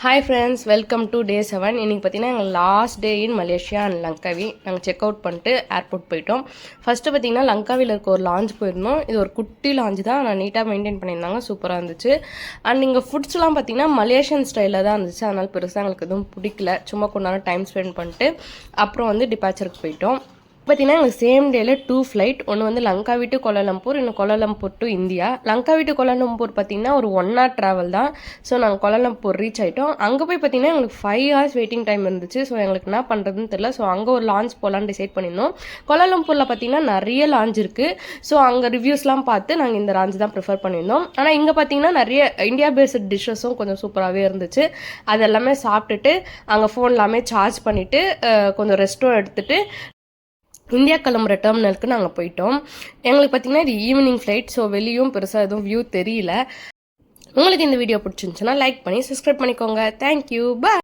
Hi friends, welcome to day 7. இன்னைக்கு பார்த்தீங்கன்னா எங்கள் last day in Malaysia and Langkawi. நாங்கள் செக் அவுட் பண்ணிட்டு ஏர்போர்ட் போயிட்டோம். ஃபஸ்ட்டு பார்த்தீங்கன்னா லங்காவியில் இருக்க ஒரு லாஞ்ச் போயிருந்தோம். இது ஒரு குட்டி லாஞ்ச் தான், நான் நீட்டாக மெயின்டைன் பண்ணியிருந்தாங்க, சூப்பராக இருந்துச்சு. அண்ட் இங்கே ஃபுட்ஸ்லாம் பார்த்தீங்கன்னா மலேசியன் ஸ்டைலில் தான் இருந்துச்சு, அதனால் பெருசாக எங்களுக்கு எதுவும் பிடிக்கல. சும்மா கொண்டாட டைம் ஸ்பெண்ட் பண்ணிட்டு அப்புறம் வந்து டிபார்ச்சருக்கு போயிட்டோம். பார்த்தீங்கன்னா எங்களுக்கு சேம் டேல 2 ஃப்ளைட். ஒன்று வந்து லங்காவி டு கோலாலம்பூர், இன்னும் Kuala Lumpur to India. Langkawi to Kuala Lumpur பார்த்தீங்கன்னா ஒரு 1 hour ட்ராவல் தான். ஸோ நாங்கள் கோலாலம்பூர் ரீச் ஆகிட்டோம். அங்கே போய் பார்த்தீங்கன்னா எங்களுக்கு 5 hours வெயிட்டிங் டைம் இருந்துச்சு. ஸோ எங்களுக்கு என்ன பண்ணுறதுன்னு தெரியல. ஸோ அங்கே ஒரு லான்ச் போகலான்னு டிசைட் பண்ணியிருந்தோம். கோலாலம்பூரில் பார்த்தீங்கன்னா நிறைய லான்ச் இருக்குது. ஸோ அங்கே ரிவ்யூஸ்லாம் பார்த்து நாங்கள் இந்த லான்ச் தான் ப்ரிஃபர் பண்ணியிருந்தோம். ஆனால் இங்கே பார்த்தீங்கன்னா நிறைய இந்தியா பேஸ்ட் டிஷ்ஷஸும் கொஞ்சம் சூப்பராகவே இருந்துச்சு. அது எல்லாமே சாப்பிட்டுட்டு அங்கே ஃபோன் எல்லாமே சார்ஜ் பண்ணிவிட்டு கொஞ்சம் ரெஸ்ட்டும் எடுத்துகிட்டு இந்தியா கிளம்புற டெர்மினலுக்கு நாங்கள் போயிட்டோம். எங்களுக்கு பார்த்தீங்கன்னா இது ஈவினிங் ஃப்ளைட். ஸோ வெளியும் பெருசாக எதுவும் வியூ தெரியல. உங்களுக்கு இந்த வீடியோ பிடிச்சிருந்துச்சுன்னா லைக் பண்ணி சப்ஸ்கிரைப் பண்ணிக்கோங்க. தேங்க்யூ, பாய்.